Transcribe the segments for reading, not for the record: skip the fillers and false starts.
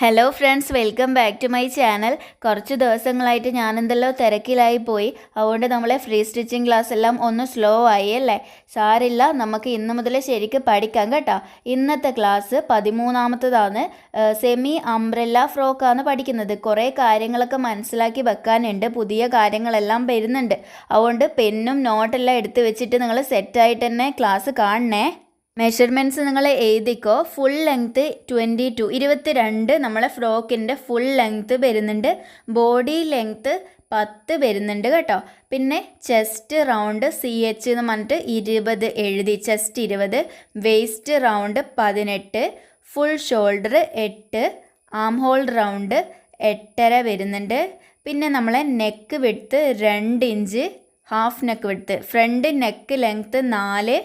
Hello friends, welcome back to my channel. കുറച്ച് ദിവസങ്ങളായിട്ട് ഞാനെന്തല്ലോ തിരക്കിലായി പോയി. അതുകൊണ്ട് നമ്മളെ ഫ്രീ സ്റ്റിച്ചിങ് ക്ലാസ് എല്ലാം ഒന്ന് സ്ലോ ആയി അല്ലേ. സാരില്ല, നമുക്ക് ഇന്ന് മുതൽ ശരിക്കും പഠിക്കാം കേട്ടോ. ഇന്നത്തെ ക്ലാസ് 13ാമത്തതാണ്. സെമി അംബ്രല്ല ഫ്രോക്കാണ് പഠിക്കുന്നത്. കുറേ കാര്യങ്ങളൊക്കെ മനസ്സിലാക്കി വെക്കാനുണ്ട്, പുതിയ കാര്യങ്ങളെല്ലാം വരുന്നുണ്ട്. അതുകൊണ്ട് പെന്നും നോട്ടെല്ലാം എടുത്ത് വെച്ചിട്ട് നിങ്ങൾ സെറ്റായിട്ട് തന്നെ ക്ലാസ് കാണണേ. മെഷർമെൻറ്റ്സ് നിങ്ങൾ എഴുതിക്കോ. ഫുൾ ലെങ്ത്ത് 22 നമ്മളെ ഫ്രോക്കിൻ്റെ ഫുൾ ലെങ്ത്ത് വരുന്നുണ്ട്. ബോഡി ലെങ്ത്ത് 10 വരുന്നുണ്ട് കേട്ടോ. പിന്നെ ചെസ്റ്റ് റൗണ്ട് CH എന്ന് പറഞ്ഞിട്ട് 20 എഴുതി, chest 20, waist round 18, full shoulder 8, arm hole round 8.5 വരുന്നുണ്ട്. പിന്നെ നമ്മളെ neck width 2 inch, half neck width. Front neck length 4,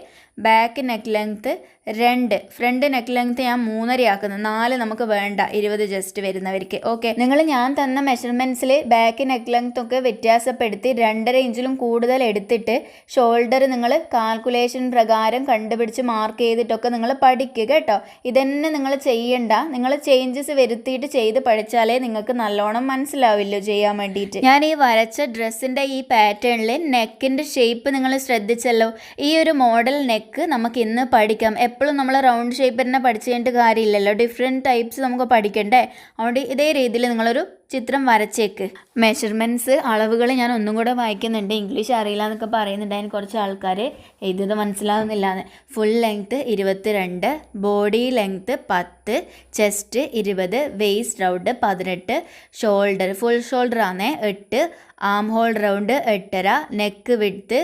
back neck length 2. Front neck length ഞാൻ 3.5 ആക്കുന്നത്, 4 നമുക്ക് വേണ്ട, 20 ജസ്റ്റ് വരുന്നവർക്ക്. ഓക്കെ, നിങ്ങൾ ഞാൻ തന്ന മെഷർമെൻറ്റ്സിൽ ബാക്ക് നെക്ക് ലെങ്ത്ത് ഒക്കെ വ്യത്യാസപ്പെടുത്തി 2.5 ഇഞ്ചിലും കൂടുതൽ എടുത്തിട്ട് ഷോൾഡർ നിങ്ങൾ കാൽക്കുലേഷൻ പ്രകാരം കണ്ടുപിടിച്ച് മാർക്ക് ചെയ്തിട്ടൊക്കെ നിങ്ങൾ പഠിക്കുക കേട്ടോ. ഇതന്നെ നിങ്ങൾ ചെയ്യണ്ട, നിങ്ങൾ ചേഞ്ചസ് വരുത്തിയിട്ട് ചെയ്ത് പഠിച്ചാലേ നിങ്ങൾക്ക് നല്ലോണം മനസ്സിലാവില്ലോ ചെയ്യാൻ വേണ്ടിയിട്ട്. ഞാൻ ഈ വരച്ച ഡ്രസ്സിൻ്റെ ഈ പാറ്റേണിൽ നെക്കിൻ്റെ ഷേപ്പ് നിങ്ങൾ ശ്രദ്ധിച്ചല്ലോ. ഈ ഒരു മോഡൽ നെക്ക് നമുക്ക് ഇന്ന് പഠിക്കാം. എപ്പോഴും നമ്മൾ റൗണ്ട് ഷേപ്പ് തന്നെ പഠിച്ചു കഴിഞ്ഞിട്ട് കാര്യമില്ലല്ലോ, ഡിഫറെൻറ്റ് ടൈപ്സ് നമുക്ക് പഠിക്കണ്ടേ. അതുകൊണ്ട് ഇതേ രീതിയിൽ നിങ്ങളൊരു ചിത്രം വരച്ചേക്ക്. മെഷർമെൻറ്റ്സ് അളവുകൾ ഞാൻ ഒന്നും കൂടെ വായിക്കുന്നുണ്ട്. ഇംഗ്ലീഷ് അറിയില്ല എന്നൊക്കെ പറയുന്നുണ്ട്, അതിന് കുറച്ച് ആൾക്കാർ എഴുതിയത് മനസ്സിലാവുന്നില്ലാന്ന്. Full length 22, body length 10, chest 20, waist round 18, shoulder full shoulder ആണ് 8, arm hole round 8.5, neck width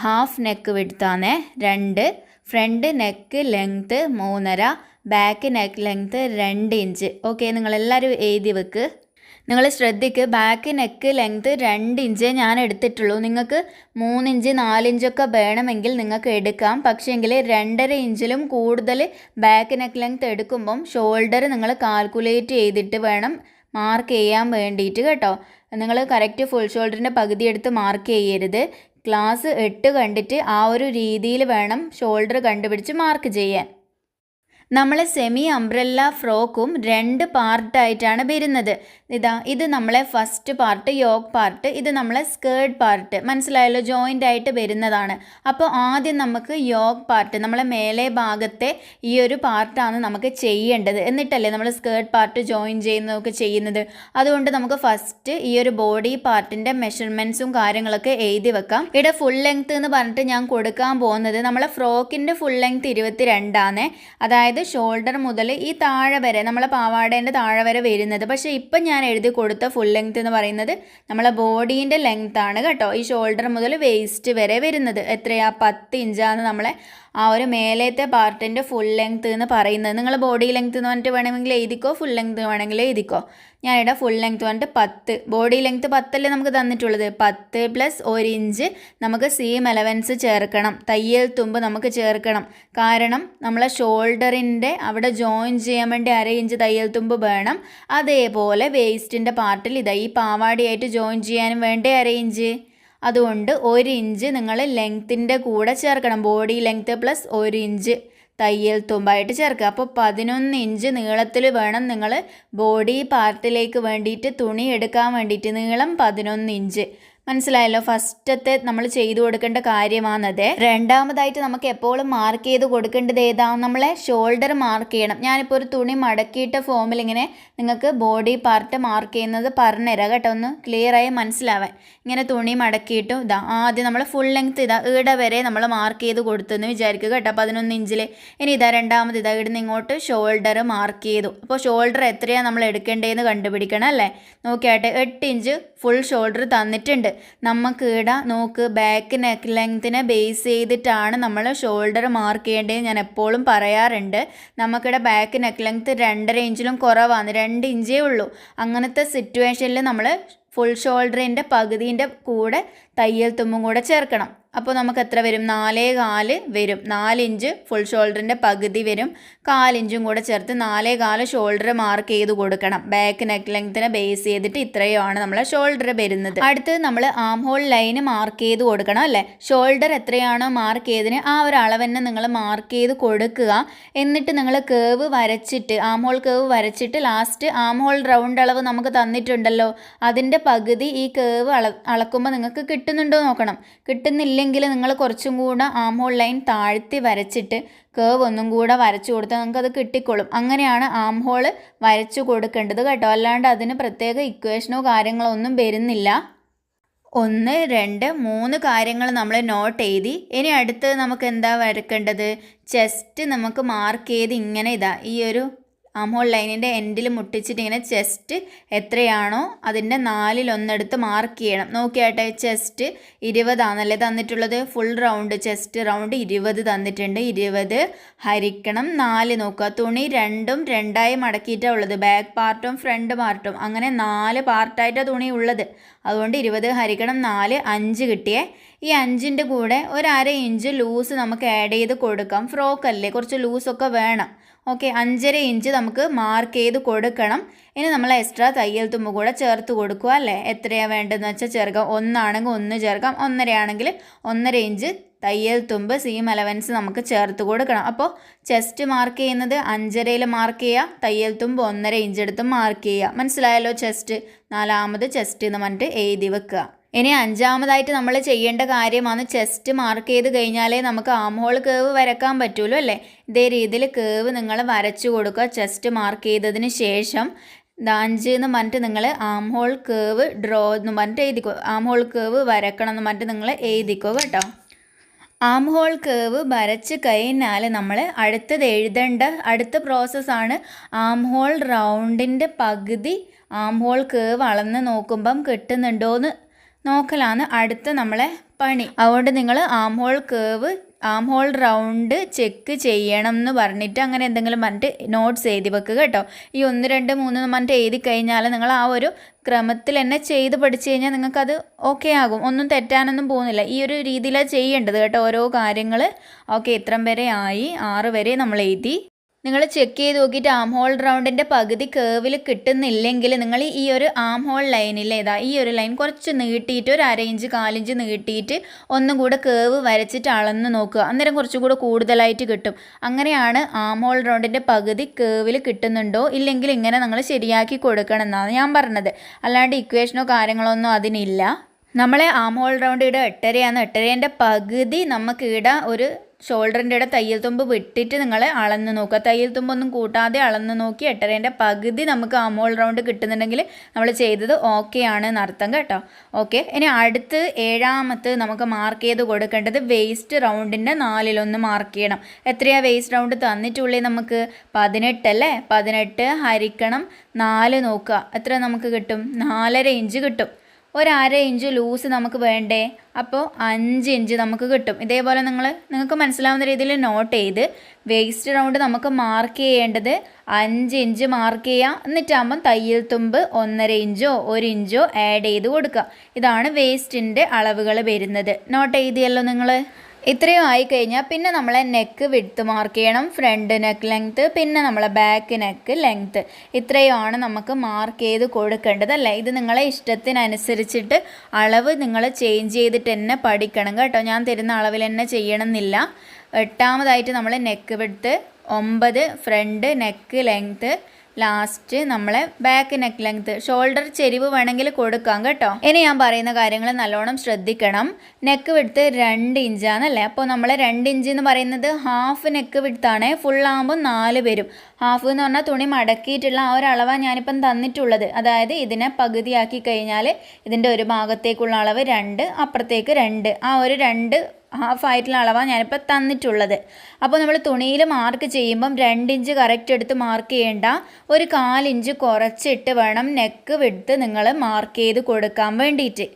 half neck വിഡ്ത്താണ് 2, front neck length 3.5, back neck length 2 inch. Okay, നിങ്ങളെല്ലാവരും എഴുതി വെക്ക്. നിങ്ങൾ ശ്രദ്ധിക്ക്, ബാക്ക് നെക്ക് ലെങ്ത്ത് 2 ഇഞ്ചേ ഞാൻ എടുത്തിട്ടുള്ളൂ. നിങ്ങൾക്ക് 3 ഇഞ്ച് 4 ഇഞ്ചൊക്കെ വേണമെങ്കിൽ നിങ്ങൾക്ക് എടുക്കാം. പക്ഷേങ്കിൽ 2.5 ഇഞ്ചിലും കൂടുതൽ ബാക്ക് നെക്ക് ലെങ്ത്ത് എടുക്കുമ്പം ഷോൾഡർ നിങ്ങൾ കാൽക്കുലേറ്റ് ചെയ്തിട്ട് വേണം മാർക്ക് ചെയ്യാൻ വേണ്ടിയിട്ട് കേട്ടോ. നിങ്ങൾ കറക്റ്റ് ഫുൾ ഷോൾഡറിൻ്റെ പകുതി എടുത്ത് മാർക്ക് ചെയ്യരുത്. ക്ലാസ് 8 കണ്ടിട്ട് ആ ഒരു രീതിയിൽ വേണം ഷോൾഡർ കണ്ടുപിടിച്ച് മാർക്ക് ചെയ്യാൻ. നമ്മളെ സെമി അംബ്രല്ല ഫ്രോക്കും 2 പാർട്ടായിട്ടാണ് വരുന്നത്. ഇത് നമ്മളെ ഫസ്റ്റ് പാർട്ട് യോക്ക് പാർട്ട്, ഇത് നമ്മളെ സ്കേർട്ട് പാർട്ട്. മനസ്സിലായല്ലോ, ജോയിൻ്റ് ആയിട്ട് വരുന്നതാണ്. അപ്പോൾ ആദ്യം നമുക്ക് യോക്ക് പാർട്ട്, നമ്മളെ മേലെ ഭാഗത്തെ ഈ ഒരു പാർട്ടാണ് നമുക്ക് ചെയ്യേണ്ടത്. എന്നിട്ടല്ലേ നമ്മൾ സ്കേർട്ട് പാർട്ട് ജോയിൻ ചെയ്യുന്നതൊക്കെ ചെയ്യുന്നത്. അതുകൊണ്ട് നമുക്ക് ഫസ്റ്റ് ഈ ഒരു ബോഡി പാർട്ടിൻ്റെ മെഷർമെൻറ്റ്സും കാര്യങ്ങളൊക്കെ എഴുതി വെക്കാം. ഇവിടെ ഫുൾ ലെങ്ത്ത് എന്ന് പറഞ്ഞിട്ട് ഞാൻ കൊടുക്കാൻ പോകുന്നത് നമ്മളെ ഫ്രോക്കിൻ്റെ ഫുൾ ലെങ്ത്ത് 22 ആണ്. അതായത് ഷോൾഡർ മുതൽ ഈ താഴെ വരെ നമ്മളെ പാവാടേൻ്റെ താഴെ വരെ വരുന്നത്. പക്ഷേ ഇപ്പം ഞാൻ എഴുതി കൊടുത്ത ഫുൾ ലെങ്ത്ത് എന്ന് പറയുന്നത് നമ്മളെ ബോഡീൻ്റെ ലെങ്ത് ആണ് കേട്ടോ. ഈ ഷോൾഡർ മുതൽ വേസ്റ്റ് വരെ വരുന്നത് എത്രയാ, 10 ഇഞ്ചാണ് നമ്മളെ ആ ഒരു മേലത്തെ പാർട്ടിൻ്റെ ഫുൾ ലെങ്ത്ത് എന്ന് പറയുന്നത്. നിങ്ങൾ ബോഡി ലെങ്ത്ത് എന്ന് പറഞ്ഞിട്ട് വേണമെങ്കിൽ എഴുതിക്കോ, ഫുൾ ലെങ്ത്ത് വേണമെങ്കിൽ എഴുതിക്കോ. ഞാനിവിടെ ഫുൾ ലെങ്ത്ത് പറഞ്ഞിട്ട് 10, ബോഡി ലെങ്ത്ത് 10 അല്ലേ നമുക്ക് തന്നിട്ടുള്ളത്. 10 + 1 ഇഞ്ച് നമുക്ക് സീം അലവൻസ് ചേർക്കണം, തയ്യൽ തുമ്പ് നമുക്ക് ചേർക്കണം. കാരണം നമ്മളെ ഷോൾഡറിൻ്റെ അവിടെ ജോയിൻ ചെയ്യാൻ വേണ്ടി 1/2 ഇഞ്ച് തയ്യൽ തുമ്പ് വേണം. അതേപോലെ വേസ്റ്റിൻ്റെ പാർട്ടിൽ ഈ പാവാടിയായിട്ട് ജോയിൻ ചെയ്യാനും വേണ്ടി 1/2 ഇഞ്ച്. അതുകൊണ്ട് 1 ഇഞ്ച് നിങ്ങൾ ലെങ്ത്തിൻ്റെ കൂടെ ചേർക്കണം. ബോഡി ലെങ്ത്ത് + 1 ഇഞ്ച് തയ്യൽ തുമ്പായിട്ട് ചേർക്കുക. അപ്പോൾ 11 ഇഞ്ച് നീളത്തിൽ വേണം നിങ്ങൾ ബോഡി പാർട്ടിലേക്ക് വേണ്ടിയിട്ട് തുണി എടുക്കാൻ വേണ്ടിയിട്ട്. നീളം 11 ഇഞ്ച്. മനസ്സിലായല്ലോ, ഫസ്റ്റത്തെ നമ്മൾ ചെയ്തു കൊടുക്കേണ്ട കാര്യമാണത്. രണ്ടാമതായിട്ട് നമുക്ക് എപ്പോഴും മാർക്ക് ചെയ്ത് കൊടുക്കേണ്ടത് ഏതാ, നമ്മളെ ഷോൾഡർ മാർക്ക് ചെയ്യണം. ഞാനിപ്പോൾ ഒരു തുണി മടക്കിയിട്ട ഫോമിൽ ഇങ്ങനെ നിങ്ങൾക്ക് ബോഡി പാർട്ട് മാർക്ക് ചെയ്യുന്നത് പറഞ്ഞുതരാം കേട്ടോ, ഒന്ന് ക്ലിയറായി മനസ്സിലാവാൻ. ഇങ്ങനെ തുണി മടക്കിയിട്ടും ആദ്യം നമ്മൾ ഫുൾ ലെങ്ത്ത് ഈട വരെ നമ്മൾ മാർക്ക് ചെയ്ത് കൊടുത്തെന്ന് വിചാരിക്കുക കേട്ടോ, 11 ഇഞ്ചിൽ. ഇനി രണ്ടാമത് ഇവിടുന്ന് ഇങ്ങോട്ട് ഷോൾഡർ മാർക്ക് ചെയ്തു. അപ്പോൾ ഷോൾഡർ എത്രയാണ് നമ്മൾ എടുക്കേണ്ടതെന്ന് കണ്ടുപിടിക്കണം അല്ലേ. നോക്കിയാട്ടെ, 8 ഇഞ്ച് ഫുൾ ഷോൾഡർ തന്നിട്ടുണ്ട്. നമുക്ക് നോക്ക്, ബാക്ക് നെക്ക് ലെങ്ത്തിനെ ബേസ് ചെയ്തിട്ടാണ് നമ്മൾ ഷോൾഡർ മാർക്ക് ചെയ്യേണ്ടത്. ഞാൻ എപ്പോഴും പറയാറുണ്ട്, നമുക്കിവിടെ ബാക്ക് നെക്ക് ലെങ്ത്ത് 2.5 ഇഞ്ചിലും കുറവാണ്, 2 ഇഞ്ചേ ഉള്ളൂ. അങ്ങനത്തെ സിറ്റുവേഷനിൽ നമ്മൾ ഫുൾ ഷോൾഡറിൻ്റെ പകുതിൻ്റെ കൂടെ തയ്യൽ തുമ്പും കൂടെ ചേർക്കണം. അപ്പോൾ നമുക്ക് എത്ര വരും? 4.25 വരും. 4 ഇഞ്ച് ഫുൾ ഷോൾഡറിൻ്റെ പകുതി വരും. 4 ഇഞ്ചും കൂടെ ചേർത്ത് 4.25 ഷോൾഡർ മാർക്ക് ചെയ്ത് കൊടുക്കണം. ബാക്ക് നെക്ക് ലെങ്ത്തിനെ ബേസ് ചെയ്തിട്ട് ഇത്രയുമാണ് നമ്മളെ ഷോൾഡർ വരുന്നത്. അടുത്ത് നമ്മൾ ആം ഹോൾ ലൈന് മാർക്ക് ചെയ്ത് കൊടുക്കണം അല്ലേ? ഷോൾഡർ എത്രയാണോ മാർക്ക് ചെയ്തതിന് ആ ഒരു അളവ് തന്നെ നിങ്ങൾ മാർക്ക് ചെയ്ത് കൊടുക്കുക. എന്നിട്ട് നിങ്ങൾ കേവ് വരച്ചിട്ട് ആം ഹോൾ കേവ് വരച്ചിട്ട് ലാസ്റ്റ് ആം ഹോൾ റൗണ്ട് അളവ് നമുക്ക് തന്നിട്ടുണ്ടല്ലോ, അതിൻ്റെ പകുതി ഈ കേവ് അളക്കുമ്പോൾ നിങ്ങൾക്ക് കിട്ടുന്നുണ്ടോ നോക്കണം. കിട്ടുന്നില്ലെങ്കിൽ നിങ്ങൾ കുറച്ചും കൂടെ ആം ഹോൾ ലൈൻ താഴ്ത്തി വരച്ചിട്ട് കേവ് ഒന്നും കൂടെ വരച്ചു കൊടുത്താൽ നിങ്ങൾക്കത് കിട്ടിക്കോളും. അങ്ങനെയാണ് ആം ഹോൾ വരച്ചു കൊടുക്കേണ്ടത് കേട്ടോ. അല്ലാണ്ട് അതിന് പ്രത്യേക ഇക്വേഷനോ കാര്യങ്ങളോ ഒന്നും വരുന്നില്ല. 1, 2, 3 കാര്യങ്ങൾ നമ്മൾ നോട്ട് എഴുതി. ഇനി അടുത്ത് നമുക്ക് എന്താ വരക്കേണ്ടത്? ചെസ്റ്റ് നമുക്ക് മാർക്ക് ചെയ്ത് ഇങ്ങനെ ഈ ഒരു ആം ഹോൾ ലൈനിൻ്റെ എൻഡിൽ മുട്ടിച്ചിട്ട് ഇങ്ങനെ ചെസ്റ്റ് എത്രയാണോ അതിൻ്റെ 4/1 മാർക്ക് ചെയ്യണം. നോക്കിയാട്ടെ, ചെസ്റ്റ് 20 ആണല്ലേ തന്നിട്ടുള്ളത്. ഫുൾ റൗണ്ട് ചെസ്റ്റ് റൗണ്ട് 20 തന്നിട്ടുണ്ട്. 20 ഹരിക്കണം 4 നോക്കുക. തുണി രണ്ടും രണ്ടായി മടക്കിയിട്ടാണ് ഉള്ളത്, ബാക്ക് പാർട്ടും ഫ്രണ്ട് പാർട്ടും. അങ്ങനെ 4 പാർട്ടായിട്ടാണ് തുണി ഉള്ളത്. അതുകൊണ്ട് 20 ഹരിക്കണം 4, 5 കിട്ടിയേ. ഈ 5ൻ്റെ കൂടെ ഒരു 1/2 ഇഞ്ച് ലൂസ് നമുക്ക് ആഡ് ചെയ്ത് കൊടുക്കാം. ഫ്രോക്കല്ലേ, കുറച്ച് ലൂസൊക്കെ വേണം. ഓക്കെ, 5.5 ഇഞ്ച് നമുക്ക് മാർക്ക് ചെയ്ത് കൊടുക്കണം. ഇനി നമ്മൾ എക്സ്ട്രാ തയ്യൽ തുമ്പ് കൂടെ ചേർത്ത് കൊടുക്കുക അല്ലേ? എത്രയാണ് വേണ്ടതെന്ന് വെച്ചാൽ ചേർക്കാം. 1 ആണെങ്കിൽ 1 ചേർക്കാം, 1.5 ആണെങ്കിൽ 1.5 ഇഞ്ച് തയ്യൽ തുമ്പ് സീം അലവൻസ് നമുക്ക് ചേർത്ത് കൊടുക്കണം. അപ്പോൾ ചെസ്റ്റ് മാർക്ക് ചെയ്യുന്നത് 5.5 മാർക്ക് ചെയ്യുക, തയ്യൽ തുമ്പ് 1.5 ഇഞ്ച് എടുത്ത് മാർക്ക് ചെയ്യുക. മനസ്സിലായല്ലോ? ചെസ്റ്റ് 4ാമത് ചെസ്റ്റ് എന്ന് പറഞ്ഞിട്ട് എഴുതി വെക്കുക. ഇനി 5ാമതായിട്ട് നമ്മൾ ചെയ്യേണ്ട കാര്യമാണ്, ചെസ്റ്റ് മാർക്ക് ചെയ്ത് കഴിഞ്ഞാലേ നമുക്ക് ആം ഹോൾ കേവ് വരക്കാൻ പറ്റുള്ളൂ അല്ലേ? ഇതേ രീതിയിൽ കേവ് നിങ്ങൾ വരച്ചു കൊടുക്കുക. ചെസ്റ്റ് മാർക്ക് ചെയ്തതിന് ശേഷം 5 എന്ന് പറഞ്ഞിട്ട് നിങ്ങൾ ആം ഹോൾ കേവ് ഡ്രോ എന്ന് പറഞ്ഞിട്ട് എഴുതിക്കോ. ആം ഹോൾ കേവ് വരക്കണം എന്ന് പറഞ്ഞിട്ട് നിങ്ങൾ എഴുതിക്കോ കേട്ടോ. ആം ഹോൾ കേവ് വരച്ച് കഴിഞ്ഞാൽ നമ്മൾ അടുത്തത് എഴുതേണ്ട അടുത്ത പ്രോസസ്സാണ് ആം ഹോൾ റൗണ്ടിൻ്റെ പകുതി ആം ഹോൾ കേവ് അളന്ന് നോക്കുമ്പം കിട്ടുന്നുണ്ടോയെന്ന് നോക്കലാണ് അടുത്ത നമ്മളെ പണി. അതുകൊണ്ട് നിങ്ങൾ arm hole curve arm hole round check ചെയ്യണം എന്ന് പറഞ്ഞിട്ട് അങ്ങനെ എന്തെങ്കിലും പറഞ്ഞിട്ട് നോട്ട്സ് എഴുതി വെക്കുക കേട്ടോ. ഈ 1, 2, 3 എന്ന് പറഞ്ഞിട്ട് എഴുതി കഴിഞ്ഞാൽ നിങ്ങൾ ആ ഒരു ക്രമത്തിൽ തന്നെ ചെയ്ത് പഠിച്ചു കഴിഞ്ഞാൽ നിങ്ങൾക്കത് ഓക്കെ ആകും. ഒന്നും തെറ്റാനൊന്നും പോകുന്നില്ല. ഈ ഒരു രീതിയിലാണ് ചെയ്യേണ്ടത് കേട്ടോ ഓരോ കാര്യങ്ങൾ. ഓക്കെ, ഇത്രം വരെ ആയി. 6 വരെ നമ്മൾ എഴുതി. നിങ്ങൾ ചെക്ക് ചെയ്ത് നോക്കിയിട്ട് ആം ഹോൾ റൗണ്ടിൻ്റെ പകുതി കേവിൽ കിട്ടുന്നില്ലെങ്കിൽ നിങ്ങൾ ഈ ഒരു ആം ഹോൾ ലൈനിൽ ഈ ഒരു ലൈൻ കുറച്ച് നീട്ടിയിട്ട് ഒരു 1/2 ഇഞ്ച് 1/4 ഇഞ്ച് നീട്ടിയിട്ട് ഒന്നും കൂടെ കേവ് വരച്ചിട്ട് അളന്ന് നോക്കുക. അന്നേരം കുറച്ചും കൂടെ കൂടുതലായിട്ട് കിട്ടും. അങ്ങനെയാണ് ആം ഹോൾ റൗണ്ടിൻ്റെ പകുതി കേവിൽ കിട്ടുന്നുണ്ടോ ഇല്ലെങ്കിൽ ഇങ്ങനെ നിങ്ങൾ ശരിയാക്കി കൊടുക്കണം എന്നാണ് ഞാൻ പറഞ്ഞത്. അല്ലാണ്ട് ഇക്വേഷനോ കാര്യങ്ങളോ ഒന്നും അതിനില്ല. നമ്മളെ ആം ഹോൾ റൗണ്ട് ഇവിടെ 8.5 8.5ൻ്റെ പകുതി നമുക്ക് ഇവിടെ ഒരു ഷോൾഡറിൻ്റെ ഇവിടെ തയ്യൽ തുമ്പ് വിട്ടിട്ട് നിങ്ങൾ അളന്ന് നോക്കുക. തയ്യൽ തുമ്പൊന്നും കൂട്ടാതെ അളന്ന് നോക്കി 8.5ൻ്റെ പകുതി നമുക്ക് ആം ഹോൾ റൗണ്ട് കിട്ടുന്നുണ്ടെങ്കിൽ നമ്മൾ ചെയ്തത് ഓക്കെ ആണ് എന്നർത്ഥം കേട്ടോ. ഓക്കെ, ഇനി അടുത്ത് 7ാമത്തെ നമുക്ക് മാർക്ക് ചെയ്ത് കൊടുക്കേണ്ടത് വേസ്റ്റ് റൗണ്ടിൻ്റെ 4/1 മാർക്ക് ചെയ്യണം. എത്രയാണ് വേസ്റ്റ് റൗണ്ട് തന്നിട്ടുള്ളത്? നമുക്ക് 18 അല്ലേ? 18 ഹരിക്കണം 4 നോക്കുക. എത്ര നമുക്ക് കിട്ടും? 4.5 ഇഞ്ച് കിട്ടും. ഒരു 1/2 ഇഞ്ച് ലൂസ് നമുക്ക് വേണ്ടേ? അപ്പോൾ 5 ഇഞ്ച് നമുക്ക് കിട്ടും. ഇതേപോലെ നിങ്ങൾക്ക് മനസ്സിലാവുന്ന രീതിയിൽ നോട്ട് ചെയ്ത് വേസ്റ്റ് റൗണ്ട് നമുക്ക് മാർക്ക് ചെയ്യേണ്ടത് 5 ഇഞ്ച് മാർക്ക് ചെയ്യുക. എന്നിട്ടാകുമ്പം തയ്യൽ തുമ്പ് 1.5 ഇഞ്ചോ 1 ഇഞ്ചോ ആഡ് ചെയ്ത് കൊടുക്കുക. ഇതാണ് വേസ്റ്റിൻ്റെ അളവുകൾ വരുന്നത്. നോട്ട് ചെയ്തിയല്ലോ നിങ്ങൾ? ഇത്രയും ആയിക്കഴിഞ്ഞാൽ പിന്നെ നമ്മളെ നെക്ക് വിഡ്ത്ത് മാർക്ക് ചെയ്യണം, ഫ്രണ്ട് നെക്ക് ലെങ്ത്ത്, പിന്നെ നമ്മളെ ബാക്ക് നെക്ക് ലെങ്ത്ത്. ഇത്രയുമാണ് നമുക്ക് മാർക്ക് ചെയ്ത് കൊടുക്കേണ്ടതല്ലേ? ഇത് നിങ്ങളെ ഇഷ്ടത്തിനനുസരിച്ചിട്ട് അളവ് നിങ്ങൾ ചേഞ്ച് ചെയ്തിട്ട് തന്നെ പഠിക്കണം കേട്ടോ. ഞാൻ തരുന്ന അളവിൽ തന്നെ ചെയ്യണമെന്നില്ല. 8ാമതായിട്ട് നമ്മൾ neck width 9, front neck length, last നമ്മളെ ബാക്ക് നെക്ക് ലെങ്ത്ത്. ഷോൾഡർ ചെരിവ് വേണമെങ്കിൽ കൊടുക്കാം കേട്ടോ. ഇനി ഞാൻ പറയുന്ന കാര്യങ്ങൾ നല്ലോണം ശ്രദ്ധിക്കണം. Neck width 2 ഇഞ്ചാണല്ലേ? അപ്പോൾ നമ്മൾ 2 ഇഞ്ച് എന്ന് പറയുന്നത് ഹാഫ് നെക്ക് വിഡ്ത്താണ്. ഫുൾ ആകുമ്പോൾ 4 വരും. ഹാഫ് എന്ന് പറഞ്ഞാൽ തുണി മടക്കിയിട്ടുള്ള ആ ഒരു അളവാണ് ഞാനിപ്പം തന്നിട്ടുള്ളത്. അതായത് ഇതിനെ പകുതിയാക്കി കഴിഞ്ഞാൽ ഇതിൻ്റെ ഒരു ഭാഗത്തേക്കുള്ള അളവ് 2, അപ്പുറത്തേക്ക് 2, ആ ഒരു 2 ഹാഫായിട്ടുള്ള അളവാണ് ഞാനിപ്പോൾ തന്നിട്ടുള്ളത്. അപ്പോൾ നമ്മൾ തുണിയിൽ മാർക്ക് ചെയ്യുമ്പം 2 ഇഞ്ച് കറക്റ്റ് എടുത്ത് മാർക്ക് ചെയ്യേണ്ട, ഒരു 1/4 ഇഞ്ച് കുറച്ചിട്ട് വേണം നെക്ക് വിഡ്ത്ത് നിങ്ങൾ മാർക്ക് ചെയ്ത് കൊടുക്കാൻ വേണ്ടിയിട്ട്.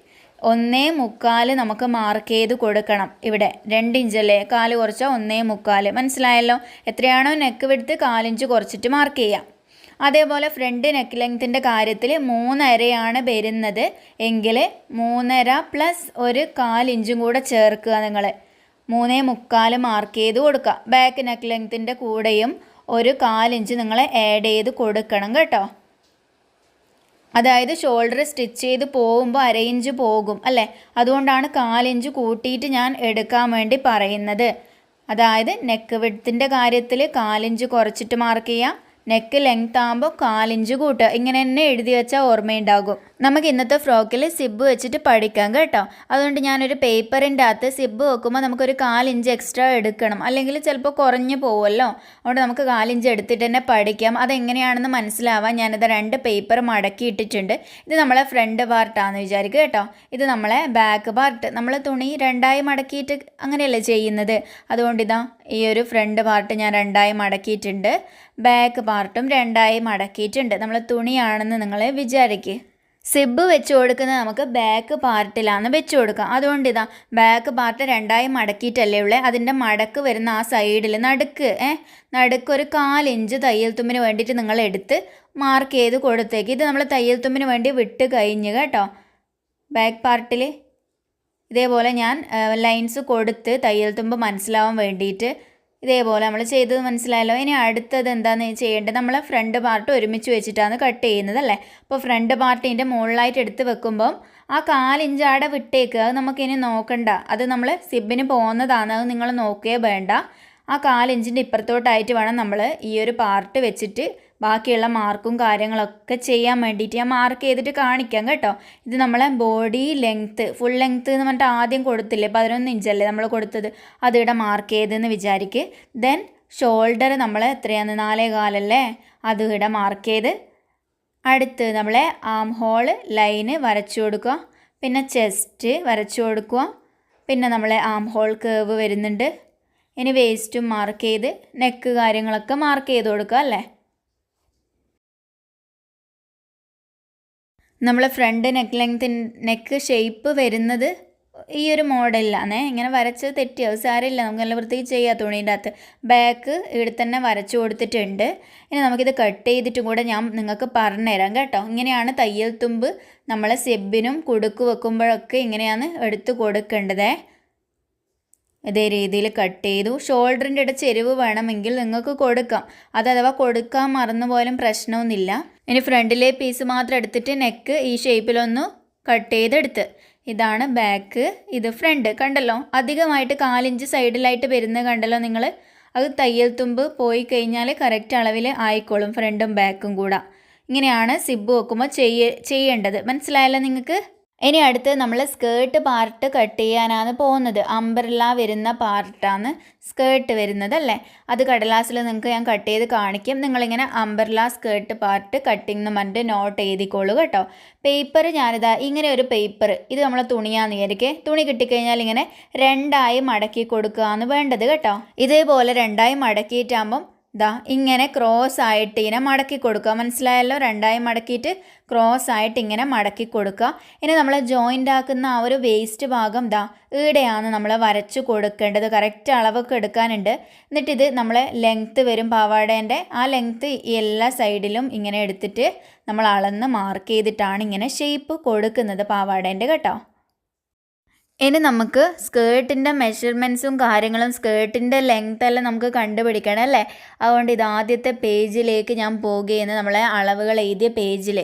1.25 നമുക്ക് മാർക്ക് ചെയ്ത് കൊടുക്കണം. ഇവിടെ 2 ഇഞ്ചല്ലേ, 1/4 കുറച്ചാൽ 1.25. മനസ്സിലായല്ലോ? എത്രയാണോ നെക്ക് വിഡ്ത്ത് 1/4 ഇഞ്ച് കുറച്ചിട്ട് മാർക്ക് ചെയ്യാം. അതേപോലെ ഫ്രണ്ട് നെക്ക് ലെങ്ത്തിൻ്റെ കാര്യത്തിൽ 3.5 വരുന്നത് എങ്കിൽ 3.5 പ്ലസ് ഒരു 1/4 ഇഞ്ചും കൂടെ ചേർക്കുക. നിങ്ങൾ 3.25 മാർക്ക് ചെയ്ത് കൊടുക്കുക. ബാക്ക് നെക്ക് ലെങ്ത്തിൻ്റെ കൂടെയും ഒരു 1/4 ഇഞ്ച് നിങ്ങൾ ആഡ് ചെയ്ത് കൊടുക്കണം കേട്ടോ. അതായത് ഷോൾഡർ സ്റ്റിച്ച് ചെയ്ത് പോകുമ്പോൾ 1/2 ഇഞ്ച് പോകും അല്ലേ, അതുകൊണ്ടാണ് 1/4 ഇഞ്ച് കൂട്ടിയിട്ട് ഞാൻ എടുക്കാൻ വേണ്ടി പറയുന്നത്. അതായത് നെക്ക് വിഡ്ത്തിൻ്റെ കാര്യത്തിൽ 1/4 ഇഞ്ച് കുറച്ചിട്ട് മാർക്ക് ചെയ്യാം, നെക്ക് ലെങ്ത് ആകുമ്പോൾ 1/4 ഇഞ്ച് കൂട്ടുക. ഇങ്ങനെ തന്നെ എഴുതി വെച്ചാൽ ഓർമ്മയുണ്ടാകും. നമുക്ക് ഇന്നത്തെ ഫ്രോക്കിൽ സിബ് വെച്ചിട്ട് പഠിക്കാം കേട്ടോ. അതുകൊണ്ട് ഞാനൊരു പേപ്പറിൻ്റെ അകത്ത് സിബ് വെക്കുമ്പോൾ നമുക്കൊരു 1/4 ഇഞ്ച് എക്സ്ട്രാ എടുക്കണം, അല്ലെങ്കിൽ ചിലപ്പോൾ കുറഞ്ഞു പോകുമല്ലോ. അതുകൊണ്ട് നമുക്ക് 1/4 ഇഞ്ച് എടുത്തിട്ട് തന്നെ പഠിക്കാം. അതെങ്ങനെയാണെന്ന് മനസ്സിലാവാൻ ഞാനിത് 2 പേപ്പർ മടക്കി ഇട്ടിട്ടുണ്ട്. ഇത് നമ്മളെ ഫ്രണ്ട് പാർട്ടാണെന്ന് വിചാരിക്കുക കേട്ടോ. ഇത് നമ്മളെ ബാക്ക് പാർട്ട്. നമ്മൾ തുണി 2ആയി മടക്കിയിട്ട് അങ്ങനെയല്ലേ ചെയ്യുന്നത്. അതുകൊണ്ട് ഇതാ ഈ ഒരു ഫ്രണ്ട് പാർട്ട് ഞാൻ 2ആയി മടക്കിയിട്ടുണ്ട്, ബാക്ക് പാർട്ടും 2ആയി മടക്കിയിട്ടുണ്ട്. നമ്മൾ തുണിയാണെന്ന് നിങ്ങൾ വിചാരിക്കുക. സിബ് വെച്ച് കൊടുക്കുന്നത് നമുക്ക് ബാക്ക് പാർട്ടിലാണ് വെച്ച് കൊടുക്കുക. അതുകൊണ്ട് ഇതാ ബാക്ക് പാർട്ട് 2ആയി മടക്കിയിട്ടല്ലേ ഉള്ളേ. അതിൻ്റെ മടക്ക് വരുന്ന ആ സൈഡിൽ നടുക്ക് ഒരു 1/4 ഇഞ്ച് തയ്യൽ തുമ്പിന് വേണ്ടിയിട്ട് നിങ്ങൾ എടുത്ത് മാർക്ക് ചെയ്ത് കൊടുത്തേക്ക്. ഇത് നമ്മൾ തയ്യൽ തുമ്പിന് വേണ്ടി വിട്ട് കഴിഞ്ഞ് കേട്ടോ. ബാക്ക് പാർട്ടിൽ ഇതേപോലെ ഞാൻ ലൈൻസ് കൊടുത്ത് തയ്യൽ തുമ്പ് മനസ്സിലാവാൻ വേണ്ടിയിട്ട് ഇതേപോലെ നമ്മൾ ചെയ്തത് മനസ്സിലായല്ലോ. ഇനി അടുത്തത് എന്താണെന്ന് ചെയ്യേണ്ടത്, നമ്മൾ ഫ്രണ്ട് പാർട്ട് ഒരുമിച്ച് വെച്ചിട്ടാണ് കട്ട് ചെയ്യുന്നത് അല്ലേ. അപ്പോൾ ഫ്രണ്ട് പാർട്ടിൻ്റെ മുകളിലായിട്ട് എടുത്ത് വെക്കുമ്പം ആ 1/4 ഇഞ്ച് ആടെ വിട്ടേക്കുക. അത് നമുക്കിനി നോക്കണ്ട, അത് നമ്മൾ സിബിന് പോകുന്നതാണ്, അത് നിങ്ങൾ നോക്കുകയേ വേണ്ട. ആ 1/4 ഇഞ്ചിൻ്റെ ഇപ്പുറത്തോട്ടായിട്ട് വേണം നമ്മൾ ഈ ഒരു പാർട്ട് വെച്ചിട്ട് ബാക്കിയുള്ള മാർക്കും കാര്യങ്ങളൊക്കെ ചെയ്യാൻ വേണ്ടിയിട്ട് ഞാൻ മാർക്ക് ചെയ്തിട്ട് കാണിക്കാം കേട്ടോ. ഇത് നമ്മളെ ബോഡി ലെങ്ത്ത് ഫുൾ ലെങ്ത്ത് എന്ന് പറഞ്ഞിട്ട് ആദ്യം കൊടുത്തില്ലേ, 11 ഇഞ്ചല്ലേ നമ്മൾ കൊടുത്തത്, അതിവിടെ മാർക്ക് ചെയ്തെന്ന് വിചാരിക്കുക. ദെൻ ഷോൾഡർ നമ്മൾ എത്രയാണ് 4.25 അല്ലേ, അത് ഇവിടെ മാർക്ക് ചെയ്ത് അടുത്ത് നമ്മളെ ആം ഹോൾ ലൈന് വരച്ചു കൊടുക്കുക. പിന്നെ ചെസ്റ്റ് വരച്ചു കൊടുക്കുക. പിന്നെ നമ്മളെ ആം ഹോൾ കേവ് വരുന്നുണ്ട്. ഇനി വേസ്റ്റും മാർക്ക് ചെയ്ത് നെക്ക് കാര്യങ്ങളൊക്കെ മാർക്ക് ചെയ്ത് കൊടുക്കുക അല്ലേ. നമ്മൾ ഫ്രണ്ട് നെക്ക് ഷേപ്പ് വരുന്നത് ഈ ഒരു മോഡലിലാണ്. ഇങ്ങനെ വരച്ച് തെറ്റിയോ സാരമില്ല, നമുക്ക് നല്ല വൃത്തിക്ക് ചെയ്യാം. തുണീൻ്റെ അകത്ത് ബാക്ക് ഇവിടെ തന്നെ വരച്ചു കൊടുത്തിട്ടുണ്ട്. ഇനി നമുക്കിത് കട്ട് ചെയ്തിട്ടും കൂടെ ഞാൻ നിങ്ങൾക്ക് പറഞ്ഞുതരാം കേട്ടോ. ഇങ്ങനെയാണ് തയ്യൽ തുമ്പ് നമ്മളെ സിബിനും കുടുക്ക് വെക്കുമ്പോഴൊക്കെ ഇങ്ങനെയാണ് എടുത്ത് കൊടുക്കേണ്ടത്. ഇതേ രീതിയിൽ കട്ട് ചെയ്തു. ഷോൾഡറിൻ്റെ ഇട ചെരിവ് വേണമെങ്കിൽ നിങ്ങൾക്ക് കൊടുക്കാം, അത് അഥവാ കൊടുക്കാൻ മറന്നു പോലും പ്രശ്നമൊന്നുമില്ല. ഇനി ഫ്രണ്ടിലെ പീസ് മാത്രം എടുത്തിട്ട് നെക്ക് ഈ ഷേപ്പിലൊന്ന് കട്ട് ചെയ്തെടുത്ത്, ഇതാണ് ബാക്ക്, ഇത് ഫ്രണ്ട്. കണ്ടല്ലോ, അധികമായിട്ട് 1/4 ഇഞ്ച് സൈഡിലായിട്ട് വരുന്നത് കണ്ടല്ലോ നിങ്ങൾ. അത് തയ്യൽ തുമ്പ് പോയി കഴിഞ്ഞാൽ കറക്റ്റ് അളവിൽ ആയിക്കോളും, ഫ്രണ്ടും ബാക്കും കൂടെ. ഇങ്ങനെയാണ് സിബ് വെക്കുമ്പോൾ ചെയ്യേണ്ടത്. മനസ്സിലായല്ലോ നിങ്ങൾക്ക്. ഇനി അടുത്ത് നമ്മൾ സ്കേർട്ട് പാർട്ട് കട്ട് ചെയ്യാനാണ് പോകുന്നത്. അംബ്രല്ല വരുന്ന പാർട്ടാണ് സ്കേർട്ട് വരുന്നത് അല്ലേ. അത് കടലാസിൽ നിങ്ങൾക്ക് ഞാൻ കട്ട് ചെയ്ത് കാണിക്കും. നിങ്ങളിങ്ങനെ അംബ്രല്ല സ്കേർട്ട് പാർട്ട് കട്ടിംഗ് എന്ന് പറഞ്ഞിട്ട് നോട്ട് എഴുതിക്കോളൂ കേട്ടോ. പേപ്പർ ഞാനിതാ ഇങ്ങനെ ഒരു പേപ്പർ, ഇത് നമ്മളെ തുണിയാന്ന് വിചാരിക്കേ. തുണി കിട്ടിക്കഴിഞ്ഞാൽ ഇങ്ങനെ 2ആയി മടക്കി കൊടുക്കുകയാണ് വേണ്ടത് കേട്ടോ. ഇതേപോലെ 2ആയി മടക്കിയിട്ടാകുമ്പം ദാ ഇങ്ങനെ ക്രോസ് ആയിട്ട് ഇങ്ങനെ മടക്കി കൊടുക്കുക. മനസ്സിലായല്ലോ, 2ആയി മടക്കിയിട്ട് ക്രോസ് ആയിട്ട് ഇങ്ങനെ മടക്കി കൊടുക്കുക. ഇനി നമ്മൾ ജോയിൻ്റ് ആക്കുന്ന ആ ഒരു വേസ്റ്റ് ഭാഗം ദാ ഈടെയാണ് നമ്മൾ വരച്ചു കൊടുക്കേണ്ടത്. കറക്റ്റ് അളവൊക്കെ എടുക്കാനുണ്ട്. എന്നിട്ടിത് നമ്മളെ ലെങ്ത്ത് വരും പാവാടേൻ്റെ, ആ ലെങ്ത്ത് എല്ലാ സൈഡിലും ഇങ്ങനെ എടുത്തിട്ട് നമ്മൾ അളന്ന് മാർക്ക് ചെയ്തിട്ടാണ് ഇങ്ങനെ ഷേപ്പ് കൊടുക്കുന്നത് പാവാടേൻ്റെ കേട്ടോ. ഇനി നമുക്ക് സ്കേർട്ടിൻ്റെ മെഷർമെൻറ്റ്സും കാര്യങ്ങളും സ്കേർട്ടിൻ്റെ ലെങ്ത് എല്ലാം നമുക്ക് കണ്ടുപിടിക്കണം അല്ലേ. അതുകൊണ്ട് ഇത് ആദ്യത്തെ പേജിലേക്ക് ഞാൻ പോകുകയെന്ന് നമ്മളെ അളവുകൾ എഴുതിയ പേജിൽ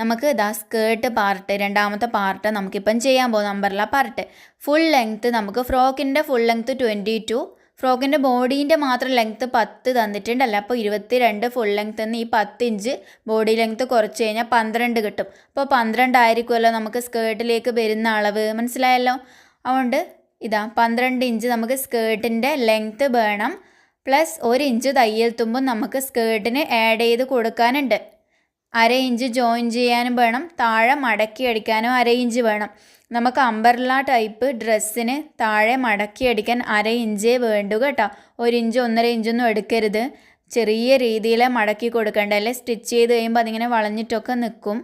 നമുക്ക് ഇതാ സ്കേർട്ട് പാർട്ട്, രണ്ടാമത്തെ പാർട്ട് നമുക്കിപ്പം ചെയ്യാൻ പോകുന്ന അംബ്രല്ല പാർട്ട്. ഫുൾ ലെങ്ത്ത് നമുക്ക് ഫ്രോക്കിൻ്റെ ഫുൾ ലെങ്ത്ത് 22, ഫ്രോക്കിൻ്റെ ബോഡീൻ്റെ മാത്രം ലെങ്ത്ത് 10 തന്നിട്ടുണ്ടല്ലോ. അപ്പോൾ 22 ഫുൾ ലെങ്ത്ത് എന്ന് ഈ 10 ഇഞ്ച് ബോഡി ലെങ്ത്ത് കുറച്ച് കഴിഞ്ഞാൽ 12 കിട്ടും. അപ്പോൾ 12 ആയിരിക്കുമല്ലോ നമുക്ക് സ്കേർട്ടിലേക്ക് വരുന്ന അളവ്. മനസ്സിലായല്ലോ. അതുകൊണ്ട് ഇതാ 12 ഇഞ്ച് നമുക്ക് സ്കേർട്ടിൻ്റെ ലെങ്ത്ത് വേണം. പ്ലസ് 1 ഇഞ്ച് തയ്യൽ തുമ്പും നമുക്ക് സ്കേർട്ടിന് ആഡ് ചെയ്ത് കൊടുക്കാനുണ്ട്. 1/2 ഇഞ്ച് ജോയിൻ ചെയ്യാനും വേണം, താഴെ മടക്കി അടിക്കാനും 1/2 ഇഞ്ച് വേണം. നമുക്ക് അംബ്രല്ല ടൈപ്പ് ഡ്രസ്സിന് താഴെ മടക്കി അടിക്കാൻ 1/2 ഇഞ്ചേ വേണ്ടു കേട്ടോ. 1 ഇഞ്ച് 1.5 ഇഞ്ചൊന്നും എടുക്കരുത്. ചെറിയ രീതിയിൽ മടക്കി കൊടുക്കേണ്ടല്ലേ. സ്റ്റിച്ച് ചെയ്ത് കഴിയുമ്പോൾ അതിങ്ങനെ വളഞ്ഞിട്ടൊക്കെ നിൽക്കും.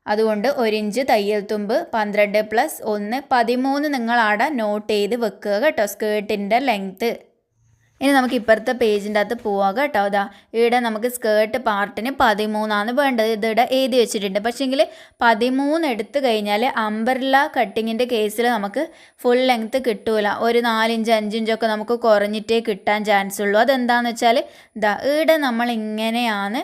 അതുകൊണ്ട് 1 ഇഞ്ച് തയ്യൽ തുമ്പ്, 12 + 1 13 നിങ്ങൾ അവിടെ നോട്ട് ചെയ്ത് വെക്കുക കേട്ടോ സ്കേർട്ടിൻ്റെ ലെങ്ത്ത്. ഇനി നമുക്ക് ഇപ്പുറത്തെ പേജിൻ്റെ അകത്ത് പോവാം കേട്ടോ. അതാ ഇവിടെ നമുക്ക് സ്കേർട്ട് പാർട്ടിന് 13 വേണ്ടത്. ഇതിവിടെ എഴുതി വെച്ചിട്ടുണ്ട്. പക്ഷേങ്കിൽ 13 എടുത്തു കഴിഞ്ഞാൽ അംബ്രല്ല കട്ടിങ്ങിൻ്റെ കേസിൽ നമുക്ക് ഫുൾ ലെങ്ത്ത് കിട്ടൂല. ഒരു 4 ഇഞ്ച് 5 ഇഞ്ചൊക്കെ നമുക്ക് കുറഞ്ഞിട്ടേ കിട്ടാൻ ചാൻസ് ഉള്ളൂ. അതെന്താണെന്ന് വെച്ചാൽ ഇതാ ഇവിടെ നമ്മൾ ഇങ്ങനെയാണ്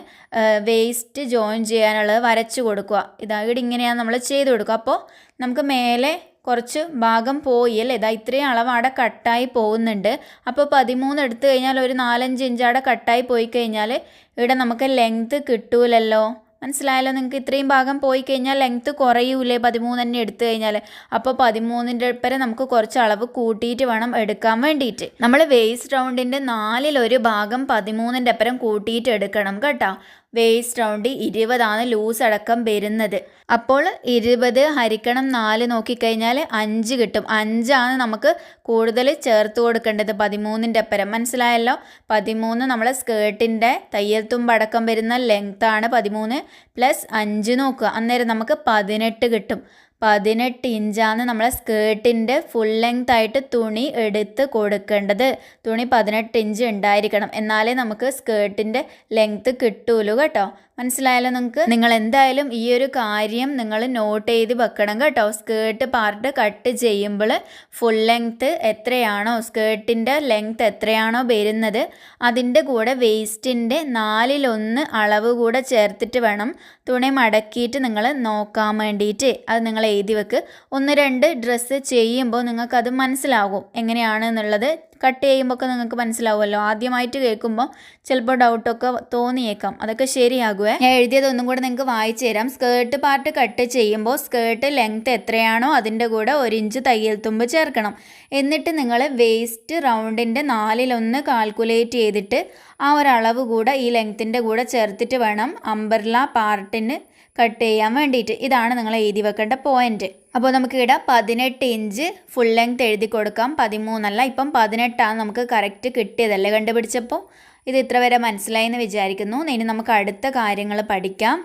വേസ്റ്റ് ജോയിൻ ചെയ്യാനുള്ളത് വരച്ച് കൊടുക്കുക. ഇതാ ഇവിടെ ഇങ്ങനെയാണ് നമ്മൾ ചെയ്ത് കൊടുക്കുക. അപ്പോൾ നമുക്ക് മേലെ കുറച്ച് ഭാഗം പോയി അല്ലേ. ഇതാ ഇത്രയും അളവ് അവിടെ കട്ടായി പോകുന്നുണ്ട്. അപ്പോൾ 13 എടുത്തു കഴിഞ്ഞാൽ ഒരു 4-5 ഇഞ്ച് അവിടെ കട്ടായി പോയി കഴിഞ്ഞാൽ ഇവിടെ നമുക്ക് ലെങ്ത്ത് കിട്ടൂലല്ലോ. മനസ്സിലായല്ലോ നിങ്ങൾക്ക്? ഇത്രയും ഭാഗം പോയി കഴിഞ്ഞാൽ ലെങ്ത്ത് കുറയൂലേ 13 തന്നെ എടുത്തു കഴിഞ്ഞാൽ. അപ്പോൾ 13ൻ്റെ ഒപ്പം നമുക്ക് കുറച്ച് അളവ് കൂട്ടിയിട്ട് വേണം എടുക്കാൻ വേണ്ടിയിട്ട്. നമ്മൾ വേസ്റ്റ് റൗണ്ടിൻ്റെ 4/1 ഭാഗം 13ൻ്റെ ഒപ്പം കൂട്ടിയിട്ട് എടുക്കണം കേട്ടോ. വേസ്റ്റ് റൗണ്ട് 20 ലൂസ് അടക്കം വരുന്നത്. അപ്പോൾ 20 ഹരിക്കണം 4 നോക്കിക്കഴിഞ്ഞാൽ 5 കിട്ടും. 5 നമുക്ക് കൂടുതൽ ചേർത്ത് കൊടുക്കേണ്ടത് 13ൻ്റെ ഒപ്പം. മനസ്സിലായല്ലോ? 13 നമ്മളെ സ്കേർട്ടിൻ്റെ തയ്യൽ തുമ്പടക്കം വരുന്ന ലെങ്ത്താണ് 13 + 5 നോക്കുക. അന്നേരം നമുക്ക് 18 കിട്ടും. 18 ഇഞ്ചാണ് നമ്മളെ സ്കേർട്ടിൻ്റെ ഫുൾ ലെങ്ത് ആയിട്ട് തുണി എടുത്ത് കൊടുക്കേണ്ടത്. തുണി 18 ഇഞ്ച് ഉണ്ടായിരിക്കണം. എന്നാലേ നമുക്ക് സ്കേർട്ടിൻ്റെ ലെങ്ത്ത് കിട്ടുള്ളൂ കേട്ടോ. മനസ്സിലായല്ലോ നിങ്ങൾക്ക്? നിങ്ങൾ എന്തായാലും ഈ ഒരു കാര്യം നിങ്ങൾ നോട്ട് ചെയ്ത് വെക്കണം കേട്ടോ. സ്കേർട്ട് പാർട്ട് കട്ട് ചെയ്യുമ്പോൾ ഫുൾ ലെങ്ത്ത് എത്രയാണോ, സ്കേർട്ടിൻ്റെ ലെങ്ത്ത് എത്രയാണോ വരുന്നത് അതിൻ്റെ കൂടെ വേസ്റ്റിൻ്റെ 4/1 അളവ് കൂടെ ചേർത്തിട്ട് വേണം തുണി മടക്കിയിട്ട് നിങ്ങൾ നോക്കാൻ വേണ്ടിയിട്ട്. അത് നിങ്ങൾ എഴുതി വെക്ക്. 1-2 ഡ്രസ്സ് ചെയ്യുമ്പോൾ നിങ്ങൾക്കത് മനസ്സിലാകും എങ്ങനെയാണെന്നുള്ളത്. കട്ട് ചെയ്യുമ്പോൾ ഒക്കെ നിങ്ങൾക്ക് മനസ്സിലാവുമല്ലോ. ആദ്യമായിട്ട് കേൾക്കുമ്പോൾ ചിലപ്പോൾ ഡൗട്ടൊക്കെ തോന്നിയേക്കാം. അതൊക്കെ ശരിയാകുമേ. ഞാൻ എഴുതിയത് ഒന്നും കൂടെ നിങ്ങൾക്ക് വായിച്ചു തരാം. സ്കേർട്ട് പാർട്ട് കട്ട് ചെയ്യുമ്പോൾ സ്കേർട്ട് ലെങ്ത്ത് എത്രയാണോ അതിൻ്റെ കൂടെ 1 ഇഞ്ച് തയ്യൽ തുമ്പ് ചേർക്കണം. എന്നിട്ട് നിങ്ങൾ വേസ്റ്റ് റൗണ്ടിൻ്റെ 4/1 കാൽക്കുലേറ്റ് ചെയ്തിട്ട് ആ ഒരളവ് കൂടെ ഈ ലെങ്ത്തിൻ്റെ കൂടെ ചേർത്തിട്ട് വേണം അംബ്രല്ല പാർട്ടിന് കട്ട് ചെയ്യാൻ വേണ്ടിയിട്ട്. ഇതാണ് നിങ്ങൾ എഴുതി വെക്കേണ്ട പോയിന്റ്. അപ്പോൾ നമുക്ക് ഇവിടെ 18 ഇഞ്ച് ഫുൾ ലെങ്ത് എഴുതി കൊടുക്കാം. 13 അല്ല, ഇപ്പം 18 നമുക്ക് കറക്റ്റ് കിട്ടിയതല്ലേ കണ്ടുപിടിച്ചപ്പോൾ. ഇത് ഇത്ര വരെ മനസ്സിലായി എന്ന് വിചാരിക്കുന്നു. ഇനി നമുക്ക് അടുത്ത കാര്യങ്ങൾ പഠിക്കാം.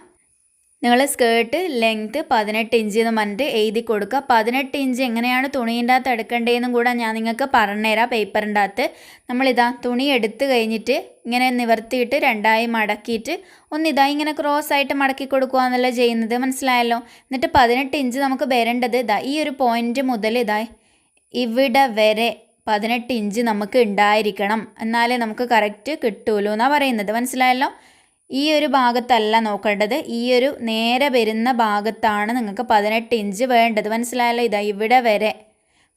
നിങ്ങൾ സ്കേർട്ട് ലെങ്ത്ത് 18 ഇഞ്ച് എന്ന് പറഞ്ഞിട്ട് എഴുതി കൊടുക്കുക. 18 ഇഞ്ച് എങ്ങനെയാണ് തുണീൻ്റെ അകത്ത് എടുക്കേണ്ടതെന്നും കൂടെ ഞാൻ നിങ്ങൾക്ക് പറഞ്ഞുതരാം. പേപ്പറിൻ്റെ അകത്ത് നമ്മളിതാ തുണി എടുത്തു കഴിഞ്ഞിട്ട് ഇങ്ങനെ നിവർത്തിയിട്ട് 2ആയി മടക്കിയിട്ട് ഇങ്ങനെ ക്രോസ് ആയിട്ട് മടക്കി കൊടുക്കുക എന്നല്ല ചെയ്യുന്നത്. മനസ്സിലായല്ലോ? എന്നിട്ട് 18 ഇഞ്ച് നമുക്ക് വരേണ്ടത് ഇതാ ഈ ഒരു പോയിന്റ് മുതൽ ഇവിടെ വരെ 18 ഇഞ്ച് നമുക്ക് ഉണ്ടായിരിക്കണം. എന്നാലേ നമുക്ക് കറക്റ്റ് കിട്ടുമല്ലോ എന്നാണ് പറയുന്നത്. മനസ്സിലായല്ലോ? ഈ ഒരു ഭാഗത്തല്ല നോക്കേണ്ടത്, ഈ ഒരു നേരെ വരുന്ന ഭാഗത്താണ് നിങ്ങൾക്ക് 18 ഇഞ്ച് വേണ്ടത്. മനസ്സിലായല്ലോ? ഇതാ ഇവിടെ വരെ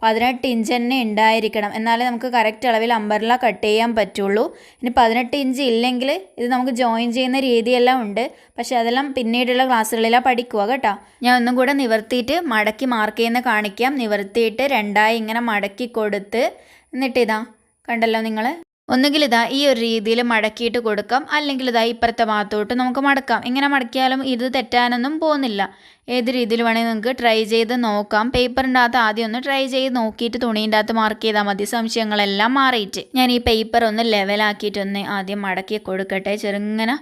18 ഇഞ്ച് തന്നെ ഉണ്ടായിരിക്കണം. എന്നാലേ നമുക്ക് കറക്റ്റ് അളവിൽ അംബ്രല്ല കട്ട് ചെയ്യാൻ പറ്റുള്ളൂ. ഇനി 18 ഇഞ്ച് ഇല്ലെങ്കിൽ ഇത് നമുക്ക് ജോയിൻ ചെയ്യുന്ന രീതിയെല്ലാം ഉണ്ട്. പക്ഷേ അതെല്ലാം പിന്നീടുള്ള ക്ലാസ്സുകളിലാണ് പഠിക്കുക കേട്ടോ. ഞാൻ ഒന്നും കൂടെ നിവർത്തിയിട്ട് മടക്കി മാർക്ക് ചെയ്യുന്ന കാണിക്കാം. നിവർത്തിയിട്ട് 2ആയി ഇങ്ങനെ മടക്കി കൊടുത്ത് എന്നിട്ടിതാ കണ്ടല്ലോ നിങ്ങൾ. ഒന്നുകിൽ ഇതാ ഈ ഒരു രീതിയിൽ മടക്കിയിട്ട് കൊടുക്കാം, അല്ലെങ്കിൽ ഇതാ ഇപ്പുറത്തെ ഭാഗത്തോട്ട് നമുക്ക് മടക്കാം. ഇങ്ങനെ മടക്കിയാലും ഇത് തെറ്റാനൊന്നും പോകുന്നില്ല. ഏത് രീതിയിൽ വേണമെങ്കിൽ നിങ്ങൾക്ക് ട്രൈ ചെയ്ത് നോക്കാം. പേപ്പറിൻ്റെ അകത്ത് ആദ്യം ഒന്ന് ട്രൈ ചെയ്ത് നോക്കിയിട്ട് തുണീൻ്റെ അകത്ത് മാർക്ക് ചെയ്താൽ മതി. സംശയങ്ങളെല്ലാം മാറിയിട്ട് ഞാൻ ഈ പേപ്പർ ഒന്ന് ലെവലാക്കിയിട്ടൊന്ന് ആദ്യം മടക്കി കൊടുക്കട്ടെ. ചെറുങ്ങനെ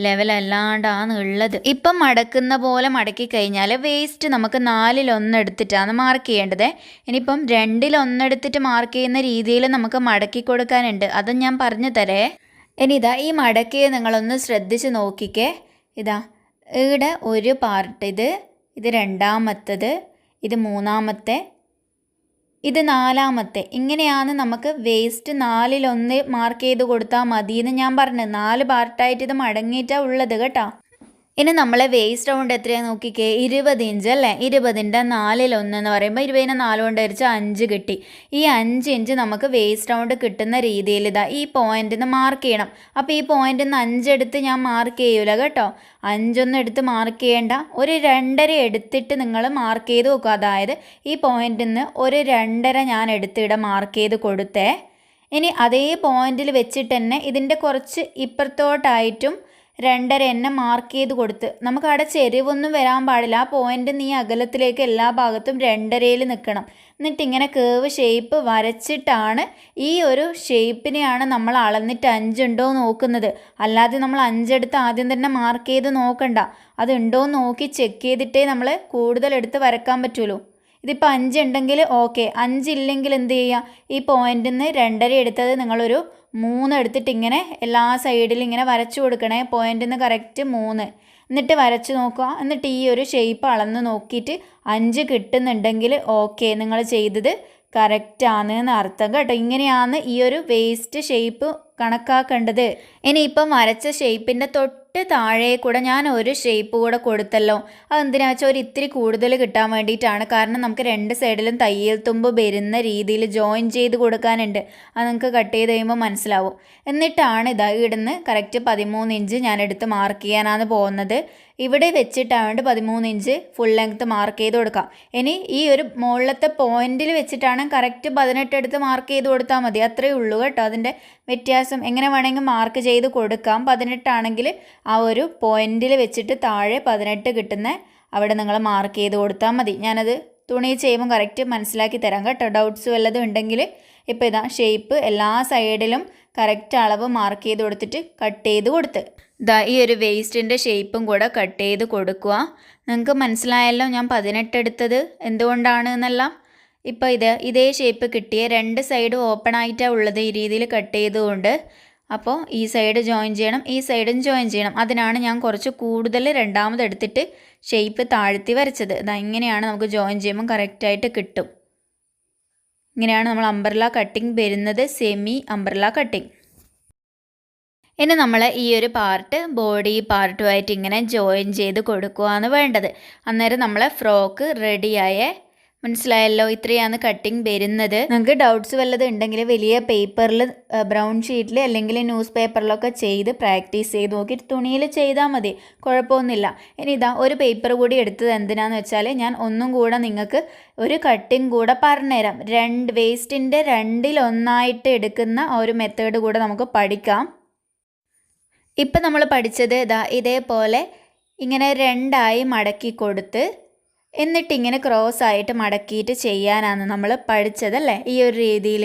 ലെവലല്ലാണ്ടാണ് ഉള്ളത്. ഇപ്പം മടക്കുന്ന പോലെ മടക്കി കഴിഞ്ഞാൽ വേസ്റ്റ് നമുക്ക് 4/1 എടുത്തിട്ടാണ് മാർക്ക് ചെയ്യേണ്ടത്. ഇനിയിപ്പം 2/1 എടുത്തിട്ട് മാർക്ക് ചെയ്യുന്ന രീതിയിൽ നമുക്ക് മടക്കി കൊടുക്കാനുണ്ട്. അതും ഞാൻ പറഞ്ഞു തരേ. ഇനി ഇതാ ഈ മടക്കിയെ നിങ്ങളൊന്ന് ശ്രദ്ധിച്ച് നോക്കിക്കേ. ഇതാ ഇവിടെ ഒരു പാർട്ട്, ഇത് രണ്ടാമത്തത്, ഇത് മൂന്നാമത്തെ, ഇത് നാലാമത്തെ. ഇങ്ങനെയാണ് നമുക്ക് വേസ്റ്റ് 4/1 മാർക്ക് ചെയ്ത് കൊടുത്താൽ മതി എന്ന് ഞാൻ പറഞ്ഞു. 4 പാർട്ടായിട്ട് ഇത് മടങ്ങിയിട്ടാണ് ഉള്ളത് കേട്ടോ. ഇനി നമ്മളെ വേസ്റ്റ് റൗണ്ട് എത്രയാണ് നോക്കിക്കേ. 20 ഇഞ്ച് അല്ലേ. 20ൻ്റെ 4/1 എന്ന് പറയുമ്പോൾ 20നെ 4 കൊണ്ട് ഹരിച്ചാൽ 5 കിട്ടി. ഈ 5 ഇഞ്ച് നമുക്ക് വേസ്റ്റ് റൗണ്ട് കിട്ടുന്ന രീതിയിൽ ഇതാ ഈ പോയിന്റിൽ നിന്ന് മാർക്ക് ചെയ്യണം. അപ്പോൾ ഈ പോയിന്റിൽ നിന്ന് 5 എടുത്ത് ഞാൻ മാർക്ക് ചെയ്യൂല കേട്ടോ. 5 എടുത്ത് മാർക്ക് ചെയ്യേണ്ട. ഒരു 2.5 എടുത്തിട്ട് നിങ്ങൾ മാർക്ക് ചെയ്ത് നോക്കുക. അതായത് ഈ പോയിന്റിൽ നിന്ന് ഒരു 2.5 ഞാൻ എടുത്തിവിടെ മാർക്ക് ചെയ്ത് കൊടുത്തേ. ഇനി അതേ പോയിന്റിൽ വെച്ചിട്ട് തന്നെ ഇതിൻ്റെ കുറച്ച് ഇപ്പുറത്തോട്ടായിട്ടും 2.5 എന്നെ മാർക്ക് ചെയ്ത് കൊടുത്ത്. നമുക്ക് അവിടെ ചെരിവൊന്നും വരാൻ പാടില്ല. ആ പോയിന്റ് നീ അകലത്തിലേക്ക് എല്ലാ ഭാഗത്തും 2.5-ൽ നിൽക്കണം. എന്നിട്ട് ഇങ്ങനെ കേവ് ഷേപ്പ് വരച്ചിട്ടാണ് ഈ ഒരു ഷേപ്പിനെയാണ് നമ്മൾ അളന്നിട്ട് 5 ഉണ്ടോ നോക്കുന്നത്. അല്ലാതെ നമ്മൾ 5 എടുത്ത് ആദ്യം തന്നെ മാർക്ക് ചെയ്ത് നോക്കണ്ട. അതുണ്ടോ നോക്കി ചെക്ക് ചെയ്തിട്ടേ നമ്മൾ കൂടുതൽ എടുത്ത് വരക്കാൻ പറ്റുള്ളൂ. ഇതിപ്പോൾ 5 ഉണ്ടെങ്കിൽ ഓക്കെ, 5 ഇല്ലെങ്കിൽ എന്ത് ചെയ്യുക, ഈ പോയിന്റിൽ നിന്ന് 2.5 എടുത്തത് നിങ്ങളൊരു 3 എടുത്തിട്ട് ഇങ്ങനെ എല്ലാ സൈഡിലും ഇങ്ങനെ വരച്ചു കൊടുക്കണേ. പോയിന്റിൽ നിന്ന് കറക്റ്റ് 3 എന്നിട്ട് വരച്ച് നോക്കുക. എന്നിട്ട് ഈ ഒരു ഷേപ്പ് അളന്ന് നോക്കിയിട്ട് 5 കിട്ടുന്നുണ്ടെങ്കിൽ ഓക്കെ, നിങ്ങൾ ചെയ്തത് കറക്റ്റാണ് എന്ന് അർത്ഥം കേട്ടോ. ഇങ്ങനെയാണ് ഈ ഒരു വേസ്റ്റ് ഷേപ്പ് കണക്കാക്കേണ്ടത്. ഇനിയിപ്പം വരച്ച ഷേപ്പിൻ്റെ തൊട്ട് താഴെ കൂടെ ഞാൻ ഒരു ഷേപ്പ് കൂടെ കൊടുത്തല്ലോ. അതെന്തിനാ വെച്ചാൽ ഒരു ഇത്തിരി കൂടുതൽ കിട്ടാൻ വേണ്ടിയിട്ടാണ്. കാരണം നമുക്ക് 2 സൈഡിലും തയ്യൽ തുമ്പ് വരുന്ന രീതിയിൽ ജോയിൻ ചെയ്ത് കൊടുക്കാനുണ്ട്. അത് നിങ്ങൾക്ക് കട്ട് ചെയ്ത് കഴിയുമ്പോൾ മനസ്സിലാവും. എന്നിട്ടാണ് ഇതാ ഇവിടുന്ന് കറക്റ്റ് 13 ഇഞ്ച് ഞാൻ എടുത്ത് മാർക്ക് ചെയ്യാനാണ് പോകുന്നത്. ഇവിടെ വെച്ചിട്ടാണ് 13 ഇഞ്ച് ഫുൾ ലെങ്ത്ത് മാർക്ക് ചെയ്ത് കൊടുക്കാം. ഇനി ഈ ഒരു മുകളിലത്തെ പോയിന്റിൽ വെച്ചിട്ടാണ് കറക്റ്റ് 18 എടുത്ത് മാർക്ക് ചെയ്ത് കൊടുത്താൽ മതി. അത്രയേ ഉള്ളൂ കേട്ടോ. അതിൻ്റെ വ്യത്യാസം എങ്ങനെ വേണമെങ്കിൽ മാർക്ക് ചെയ്ത് കൊടുക്കാം. 18 ആണെങ്കിൽ ആ ഒരു പോയിന്റിൽ വെച്ചിട്ട് താഴെ 18 കിട്ടുന്ന അവിടെ നിങ്ങൾ മാർക്ക് ചെയ്ത് കൊടുത്താൽ മതി. ഞാനത് തുണി ചെയ്യുമ്പോൾ കറക്റ്റ് മനസ്സിലാക്കി തരാം കേട്ടോ. ഡൗട്ട്സ് വല്ലതും ഉണ്ടെങ്കിൽ ഇപ്പോൾ ഇതാ ഷേപ്പ് എല്ലാ സൈഡിലും കറക്റ്റ് അളവ് മാർക്ക് ചെയ്ത് കൊടുത്തിട്ട് കട്ട് ചെയ്ത് കൊടുത്ത് ഇതാ ഈ ഒരു വേസ്റ്റിൻ്റെ ഷേപ്പും കൂടെ കട്ട് ചെയ്ത് കൊടുക്കുക. നിങ്ങൾക്ക് മനസ്സിലായല്ലോ ഞാൻ 18 എടുത്തത് എന്തുകൊണ്ടാണ് എന്നെല്ലാം. ഇപ്പോൾ ഇതേ ഷേപ്പ് കിട്ടിയ 2 സൈഡും ഓപ്പൺ ആയിട്ടാണ് ഉള്ളത്. ഈ രീതിയിൽ കട്ട് ചെയ്തുകൊണ്ട് അപ്പോൾ ഈ സൈഡ് ജോയിൻ ചെയ്യണം, ഈ സൈഡും ജോയിൻ ചെയ്യണം. അതിനാണ് ഞാൻ കുറച്ച് കൂടുതൽ രണ്ടാമത് എടുത്തിട്ട് ഷേപ്പ് താഴ്ത്തി വരച്ചത്. ഇതാ ഇങ്ങനെയാണ് നമുക്ക് ജോയിൻ ചെയ്യുമ്പോൾ കറക്റ്റായിട്ട് കിട്ടും. ഇങ്ങനെയാണ് നമ്മൾ അംബ്രല്ല കട്ടിങ് വരുന്നത്, സെമി അംബ്രല്ല കട്ടിങ്. ഇനി നമ്മൾ ഈ ഒരു പാർട്ട് ബോഡി പാർട്ടുമായിട്ട് ഇങ്ങനെ ജോയിൻ ചെയ്ത് കൊടുക്കുകയാണ് വേണ്ടത്. അന്നേരം നമ്മളെ ഫ്രോക്ക് റെഡിയായ മനസ്സിലായല്ലോ. ഇത്രയാണ് കട്ടിങ് വരുന്നത്. നിങ്ങൾക്ക് ഡൗട്ട്സ് വല്ലതും ഉണ്ടെങ്കിൽ വലിയ പേപ്പറിൽ ബ്രൗൺ ഷീറ്റിൽ അല്ലെങ്കിൽ ന്യൂസ് പേപ്പറിലൊക്കെ ചെയ്ത് പ്രാക്ടീസ് ചെയ്ത് നോക്കിയിട്ട് തുണിയിൽ ചെയ്താൽ മതി, കുഴപ്പമൊന്നുമില്ല. ഇനി ഇതാ ഒരു പേപ്പർ കൂടി എടുത്തത് എന്തിനാന്ന് വെച്ചാൽ ഞാൻ ഒന്നും കൂടെ നിങ്ങൾക്ക് ഒരു കട്ടിങ് കൂടെ പറഞ്ഞുതരാം. വേസ്റ്റിൻ്റെ 2/1 എടുക്കുന്ന ഒരു മെത്തേഡ് കൂടെ നമുക്ക് പഠിക്കാം. ഇപ്പം നമ്മൾ പഠിച്ചത് ഇതേപോലെ ഇങ്ങനെ 2 മടക്കി കൊടുത്ത് എന്നിട്ടിങ്ങനെ ക്രോസ് ആയിട്ട് മടക്കിയിട്ട് ചെയ്യാനാണ് നമ്മൾ പഠിച്ചതല്ലേ. ഈ ഒരു രീതിയിൽ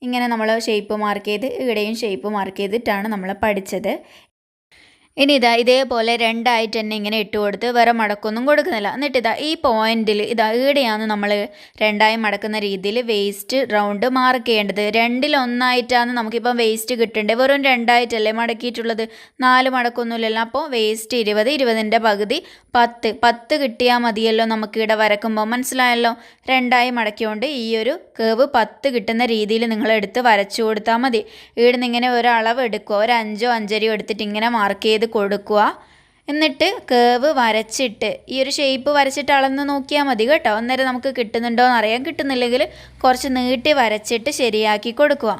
ഇങ്ങനെ നമ്മൾ ഷേപ്പ് മാർക്ക് ചെയ്ത് ഇവിടെയും ഷേപ്പ് മാർക്ക് ചെയ്തിട്ടാണ് നമ്മൾ പഠിച്ചത്. ഇനി ഇതേപോലെ 2 തന്നെ ഇങ്ങനെ ഇട്ട് കൊടുത്ത് വേറെ മടക്കൊന്നും കൊടുക്കുന്നില്ല. എന്നിട്ട് ഈ പോയിന്റിൽ ഇവിടെയാണ് നമ്മൾ 2 മടക്കുന്ന രീതിയിൽ വേസ്റ്റ് റൗണ്ട് മാർക്ക് ചെയ്യേണ്ടത്. 2/1 നമുക്കിപ്പം വേസ്റ്റ് കിട്ടേണ്ടത്. വെറും 2 മടക്കിയിട്ടുള്ളത്, 4 മടക്കൊന്നുമില്ലല്ലോ. അപ്പോൾ വേസ്റ്റ് 20, 20ൻ്റെ പകുതി 10 കിട്ടിയാൽ മതിയല്ലോ നമുക്കിവിടെ വരക്കുമ്പോൾ. മനസ്സിലായല്ലോ. 2 മടക്കിയോണ്ട് ഈ ഒരു കേവ് 10 കിട്ടുന്ന രീതിയിൽ നിങ്ങൾ എടുത്ത് വരച്ചു കൊടുത്താൽ മതി. ഇവിടുന്ന് ഇങ്ങനെ ഒരളവ് എടുക്കുക, ഒരു 5 5.5 എടുത്തിട്ട് ഇങ്ങനെ മാർക്ക് ചെയ്ത് കൊടുക്കുക. എന്നിട്ട് കേവ് വരച്ചിട്ട് ഈ ഒരു ഷേപ്പ് വരച്ചിട്ട് അളന്ന് നോക്കിയാൽ മതി കേട്ടോ. അന്നേരം നമുക്ക് കിട്ടുന്നുണ്ടോ എന്ന് അറിയാൻ. കിട്ടുന്നില്ലെങ്കിൽ കുറച്ച് നീട്ടി വരച്ചിട്ട് ശരിയാക്കി കൊടുക്കുക.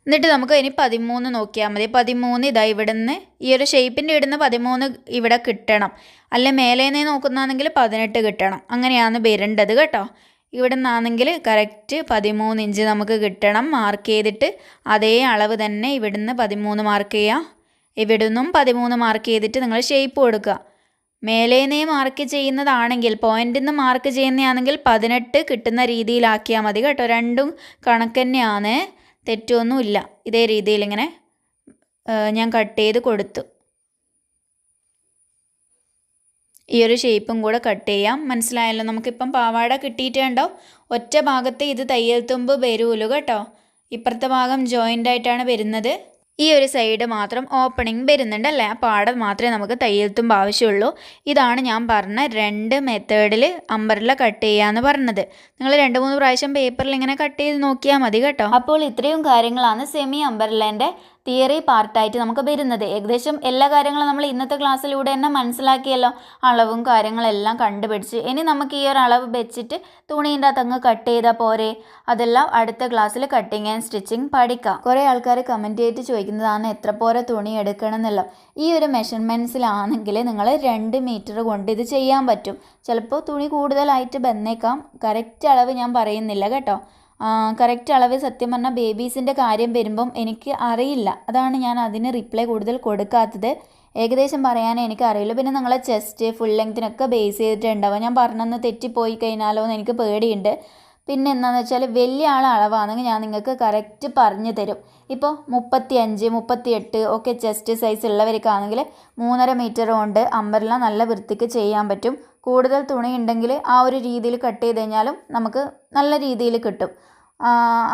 എന്നിട്ട് നമുക്ക് ഇനി 13 നോക്കിയാൽ മതി. 13 ഇവിടുന്ന് ഈ ഒരു ഷേപ്പിൻ്റെ ഇവിടുന്ന് 13 ഇവിടെ കിട്ടണം. അല്ലെ മേലേന്നേ നോക്കുന്നതാണെങ്കിൽ 18 കിട്ടണം. അങ്ങനെയാണ് വരേണ്ടത് കേട്ടോ. ഇവിടെ നിന്നാണെങ്കിൽ കറക്റ്റ് 13 ഇഞ്ച് നമുക്ക് കിട്ടണം. മാർക്ക് ചെയ്തിട്ട് അതേ അളവ് തന്നെ ഇവിടുന്ന് 13 മാർക്ക് ചെയ്യുക. ഇവിടുന്നും 13 മാർക്ക് ചെയ്തിട്ട് നിങ്ങൾ ഷേപ്പ് കൊടുക്കുക. മേലേന്നേ മാർക്ക് ചെയ്യുന്നതാണെങ്കിൽ, പോയിന്റിൽ നിന്ന് മാർക്ക് ചെയ്യുന്നതാണെങ്കിൽ 18 കിട്ടുന്ന രീതിയിലാക്കിയാൽ മതി കേട്ടോ. രണ്ടും കണക്ക് തന്നെയാണ്, തെറ്റൊന്നുമില്ല. ഇതേ രീതിയിൽ ഇങ്ങനെ ഞാൻ കട്ട് ചെയ്ത് കൊടുത്തു. ഈ ഒരു ഷേപ്പും കൂടെ കട്ട് ചെയ്യാം. മനസ്സിലായല്ലോ. നമുക്കിപ്പം പാവാട കിട്ടിയിട്ടുണ്ടോ. ഒറ്റ ഭാഗത്ത് ഇത് തയ്യൽ തുമ്പ് വരുമല്ലോ കേട്ടോ. ഇപ്പുറത്തെ ഭാഗം ജോയിൻ്റ് ആയിട്ടാണ് വരുന്നത്. ഈ ഒരു സൈഡ് മാത്രം ഓപ്പണിങ് വരുന്നുണ്ടല്ലേ. അപ്പോൾ അവിടെ മാത്രമേ നമുക്ക് തയ്യൽ തുമ്പ് ആവശ്യമുള്ളൂ. ഇതാണ് ഞാൻ പറഞ്ഞ 2 മെത്തേഡിൽ അംബ്രല്ല കട്ട് ചെയ്യാന്ന് പറഞ്ഞത്. നിങ്ങൾ 2-3 പ്രാവശ്യം പേപ്പറിൽ ഇങ്ങനെ കട്ട് ചെയ്ത് നോക്കിയാൽ മതി കേട്ടോ. അപ്പോൾ ഇത്രയും കാര്യങ്ങളാണ് സെമി അംബ്രല്ലേൻ്റെ തിയറി പാർട്ടായിട്ട് നമുക്ക് വരുന്നത്. ഏകദേശം എല്ലാ കാര്യങ്ങളും നമ്മൾ ഇന്നത്തെ ക്ലാസ്സിലൂടെ തന്നെ മനസ്സിലാക്കിയല്ലോ. അളവും കാര്യങ്ങളെല്ലാം കണ്ടുപിടിച്ച് ഇനി നമുക്ക് ഈ ഒരു അളവ് വെച്ചിട്ട് തുണീൻ്റെ അകത്തങ്ങ് കട്ട് ചെയ്താൽ പോരെ. അതെല്ലാം അടുത്ത ക്ലാസ്സിൽ കട്ടിങ് ആൻഡ് സ്റ്റിച്ചിങ് പഠിക്കാം. കുറേ ആൾക്കാർ കമൻറ്റ് ചെയ്തിട്ട് ചോദിക്കുന്നതാണ് എത്ര പോരെ തുണി എടുക്കണം എന്നല്ല. ഈ ഒരു മെഷർമെൻറ്റ്സിലാണെങ്കിൽ നിങ്ങൾ 2 മീറ്റർ കൊണ്ട് ഇത് ചെയ്യാൻ പറ്റും. ചിലപ്പോൾ തുണി കൂടുതലായിട്ട് ബന്നേക്കാം. കറക്റ്റ് അളവ് ഞാൻ പറയുന്നില്ല കേട്ടോ. കറക്റ്റ് അളവ് സത്യം പറഞ്ഞാൽ ബേബീസിൻ്റെ കാര്യം വരുമ്പം എനിക്ക് അറിയില്ല. അതാണ് ഞാൻ അതിന് റിപ്ലൈ കൂടുതൽ കൊടുക്കാത്തത്. ഏകദേശം പറയാനേ എനിക്ക് അറിയില്ല. പിന്നെ നിങ്ങളെ ചെസ്റ്റ് ഫുൾ ലെങ്ത്തിനൊക്കെ ബേസ് ചെയ്തിട്ടുണ്ടാവും. ഞാൻ പറഞ്ഞൊന്ന് തെറ്റിപ്പോയി കഴിഞ്ഞാലോ എന്ന് എനിക്ക് പേടിയുണ്ട്. പിന്നെ എന്താണെന്ന് വെച്ചാൽ വലിയ അളവാണെങ്കിൽ ഞാൻ നിങ്ങൾക്ക് കറക്റ്റ് പറഞ്ഞു തരും. ഇപ്പോൾ 35, 38 ഒക്കെ ചെസ്റ്റ് സൈസ് ഉള്ളവർക്കാണെങ്കിൽ 3.5 മീറ്റർ കൊണ്ട് അംബ്രല്ല നല്ല വൃത്തിക്ക് ചെയ്യാൻ പറ്റും. കൂടുതൽ തുണി ഉണ്ടെങ്കിൽ ആ ഒരു രീതിയിൽ കട്ട് ചെയ്ത് കഴിഞ്ഞാലും നമുക്ക് നല്ല രീതിയിൽ കിട്ടും.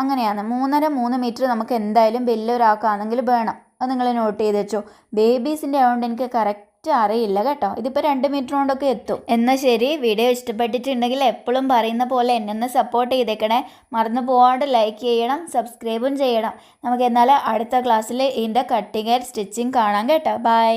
അങ്ങനെയാണ് 3.5-3 മീറ്റർ നമുക്ക് എന്തായാലും വലിയൊരാൾക്കാണെങ്കിൽ വേണം. അത് നിങ്ങൾ നോട്ട് ചെയ്ത് വെച്ചോ. ബേബീസിൻ്റെ ആയതുകൊണ്ട് എനിക്ക് കറക്റ്റ് അറിയില്ല കേട്ടോ. ഇതിപ്പോൾ 2 മീറ്റർ കൊണ്ടൊക്കെ എത്തും. എന്നാൽ ശരി, വീഡിയോ ഇഷ്ടപ്പെട്ടിട്ടുണ്ടെങ്കിൽ എപ്പോഴും പറയുന്ന പോലെ എന്നെ സപ്പോർട്ട് ചെയ്തേക്കണേ. മറന്നു പോകാണ്ട് ലൈക്ക് ചെയ്യണം, സബ്സ്ക്രൈബും ചെയ്യണം. നമുക്ക് എന്നാൽ അടുത്ത ക്ലാസ്സിൽ ഇതിൻ്റെ കട്ടിങ് ആൻഡ് സ്റ്റിച്ചിങ് കാണാം കേട്ടോ. ബൈ.